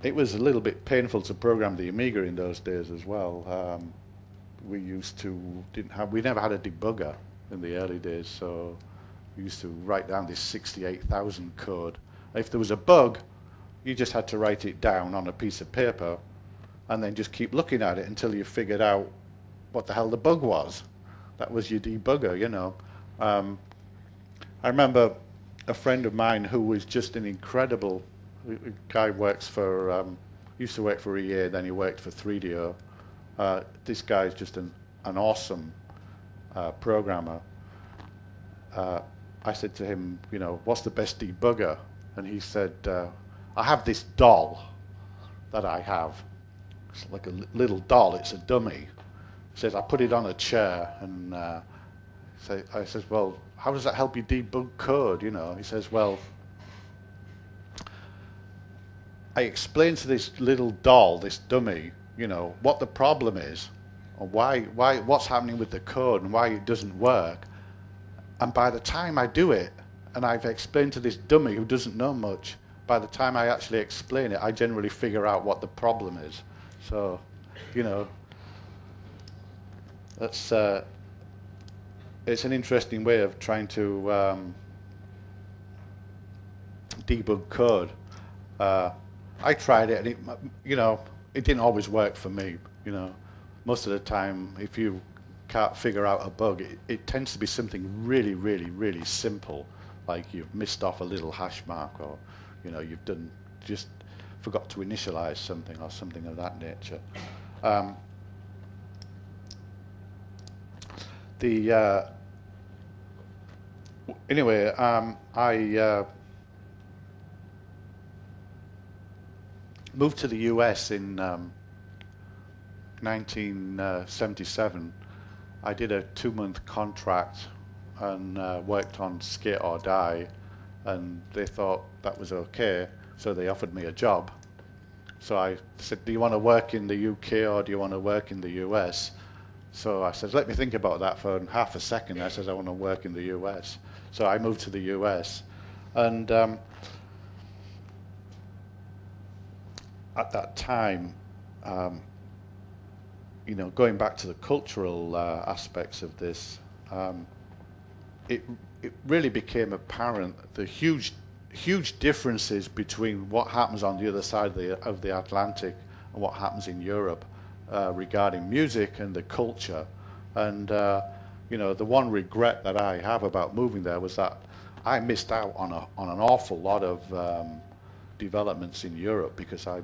it was a little bit painful to program the Amiga in those days as well. We used to we never had a debugger in the early days, so we used to write down this 68,000 code. If there was a bug, you just had to write it down on a piece of paper and then just keep looking at it until you figured out what the hell the bug was. That was your debugger, you know. I remember a friend of mine who was just an incredible guy. Used to work for EA, then he worked for 3DO. This guy is just an awesome programmer. I said to him, you know, what's the best debugger? And he said, I have this doll that I have. It's like a little doll, it's a dummy. He says, I put it on a chair, and I says, well, how does that help you debug code, you know? He says, well, I explained to this little doll, this dummy, you know, what the problem is, or what's happening with the code and why it doesn't work. And by the time I do it, and I've explained to this dummy who doesn't know much, by the time I actually explain it, I generally figure out what the problem is. So, you know, that's it's an interesting way of trying to debug code. I tried it, and you know, it didn't always work for me. You know, most of the time, if you can't figure out a bug, it tends to be something really, really, really simple, like you've missed off a little hash mark, or you know, you've just forgot to initialize something, or something of that nature. Anyway, I moved to the US in 1977. I did a 2-month contract and worked on Skate or Die, and they thought that was okay, so they offered me a job. So I said, do you want to work in the UK or do you want to work in the US? So I said, let me think about that for half a second. I said, I want to work in the US. So I moved to the US, and at that time, you know, going back to the cultural aspects of this, it really became apparent the huge differences between what happens on the other side of the Atlantic and what happens in Europe regarding music and the culture. And you know, the one regret that I have about moving there was that I missed out on an awful lot of developments in Europe, because I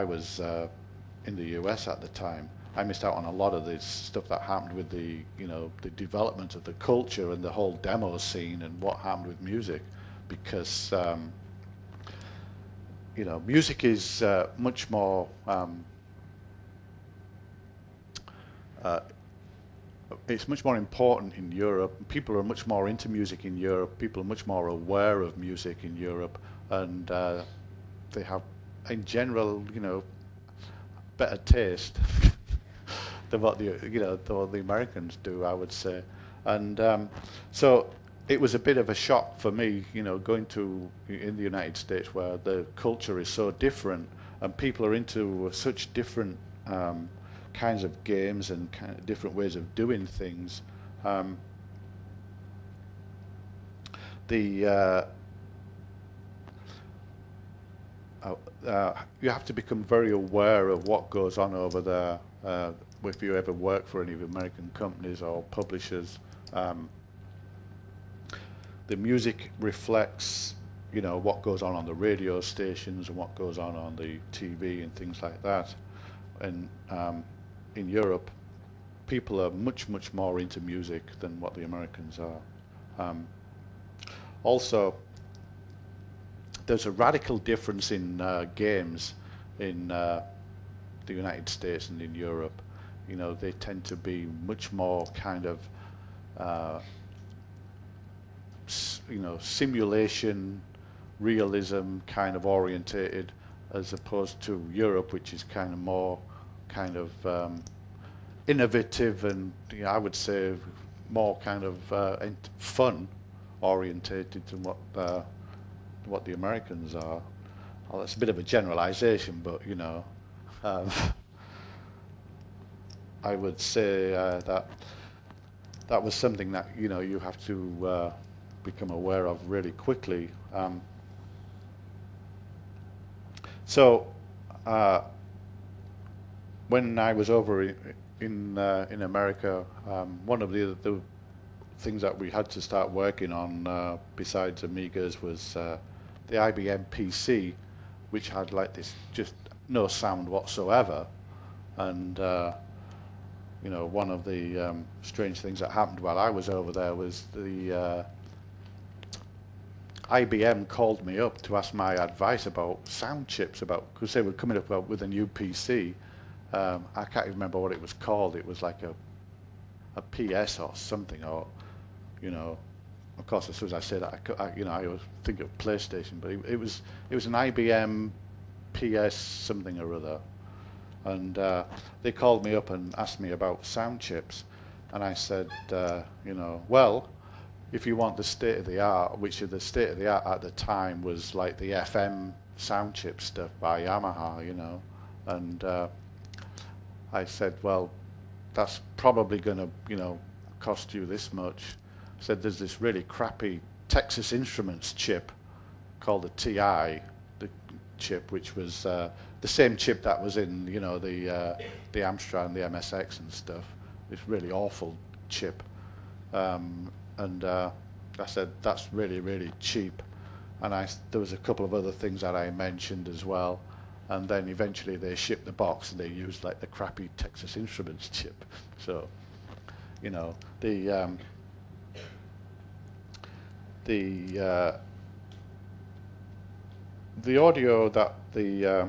was in the US at the time. I missed out on a lot of this stuff that happened with the development of the culture and the whole demo scene and what happened with music, because you know, music is much more it's much more important in Europe. People are much more into music in Europe. People are much more aware of music in Europe, and they have, in general, you know, better taste than what the Americans do, I would say. And so it was a bit of a shock for me, you know, going to in the United States, where the culture is so different and people are into such different kinds of games and kind of different ways of doing things. You have to become very aware of what goes on over there. If you ever work for any of the American companies or publishers, the music reflects, you know, what goes on the radio stations and what goes on the TV and things like that. And in Europe, people are much more into music than what the Americans are. Also, there's a radical difference in games in the United States and in Europe. You know, they tend to be much more kind of, you know, simulation, realism kind of orientated, as opposed to Europe, which is kind of more kind of innovative and, you know, I would say more kind of fun orientated to what the Americans are. well, that's a bit of a generalization, but you know, um, I would say that that was something that you know you have to become aware of really quickly. So when I was over in America, one of the things that we had to start working on besides Amigas was the IBM PC, which had like this just no sound whatsoever. And you know, one of the strange things that happened while I was over there was the IBM called me up to ask my advice about sound chips, because they were coming up with a new PC. I can't even remember what it was called. It was like a PS or something, or you know. Of course, as soon as I say that, I always think of PlayStation, but it was an IBM PS something or other, and they called me up and asked me about sound chips, and I said, you know, well, if you want the state of the art, which the state of the art at the time was like the FM sound chip stuff by Yamaha, you know, and I said, well, that's probably going to, you know, cost you this much. I said, there's this really crappy Texas Instruments chip called the TI, the chip, which was the same chip that was in, you know, the Amstrad and the MSX and stuff. This really awful chip. And I said, that's really, really cheap. And there was a couple of other things that I mentioned as well. And then eventually they shipped the box and they used like the crappy Texas Instruments chip. So, you know, the audio that the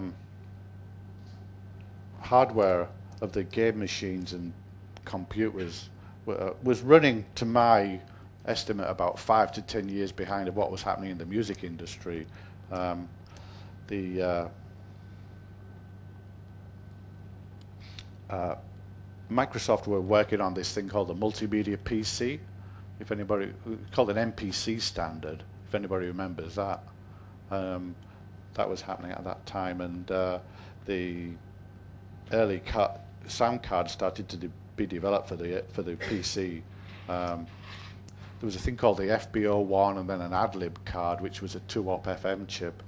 hardware of the game machines and computers was running, to my estimate, about 5 to 10 years behind of what was happening in the music industry. Microsoft were working on this thing called the multimedia PC, if anybody, called an MPC standard, if anybody remembers that. That was happening at that time, and the early sound cards started to be developed for the PC. There was a thing called the FBO1 and then an AdLib card, which was a 2-op FM chip.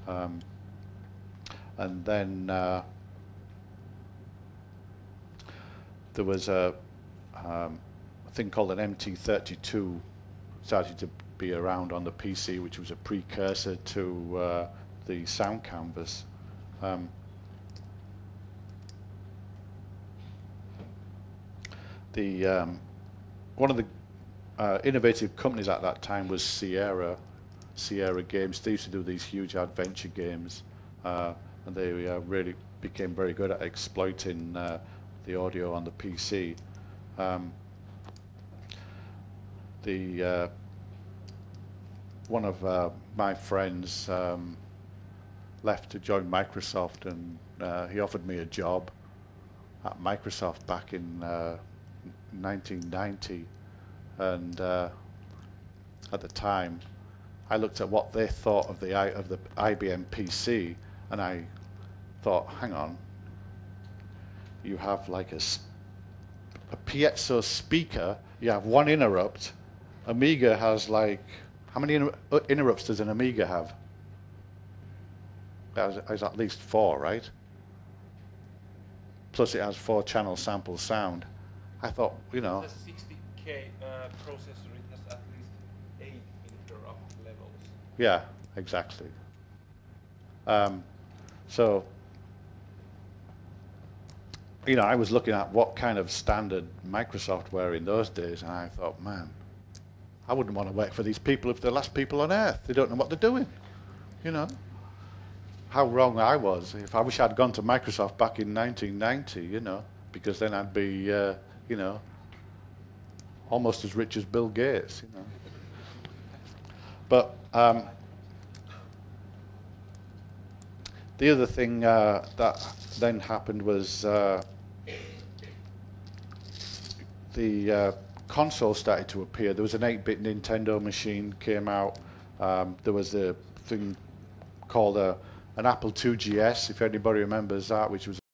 And then there was a thing called an MT32 started to be around on the PC, which was a precursor to the sound canvas. One of the innovative companies at that time was Sierra Games. They used to do these huge adventure games, and they really became very good at exploiting the audio on the PC. One of my friends left to join Microsoft, and he offered me a job at Microsoft back in 1990, and at the time I looked at what they thought of the IBM PC, and I thought, hang on, you have like a piezo speaker, you have one interrupt. Amiga has like, how many interrupts does an Amiga have? That has at least 4, right? Plus it has 4-channel sample sound. I thought, you know, it has a 60K processor, it has at least 8 interrupt levels. Yeah, exactly. So, you know, I was looking at what kind of standard Microsoft were in those days, and I thought, man, I wouldn't want to work for these people if they're the last people on earth. They don't know what they're doing, you know. How wrong I was. If I wish I'd gone to Microsoft back in 1990, you know, because then I'd be, you know, almost as rich as Bill Gates, you know. But the other thing that then happened was the console started to appear. There was an 8-bit Nintendo machine came out. There was a thing called a an Apple II GS, if anybody remembers that, which was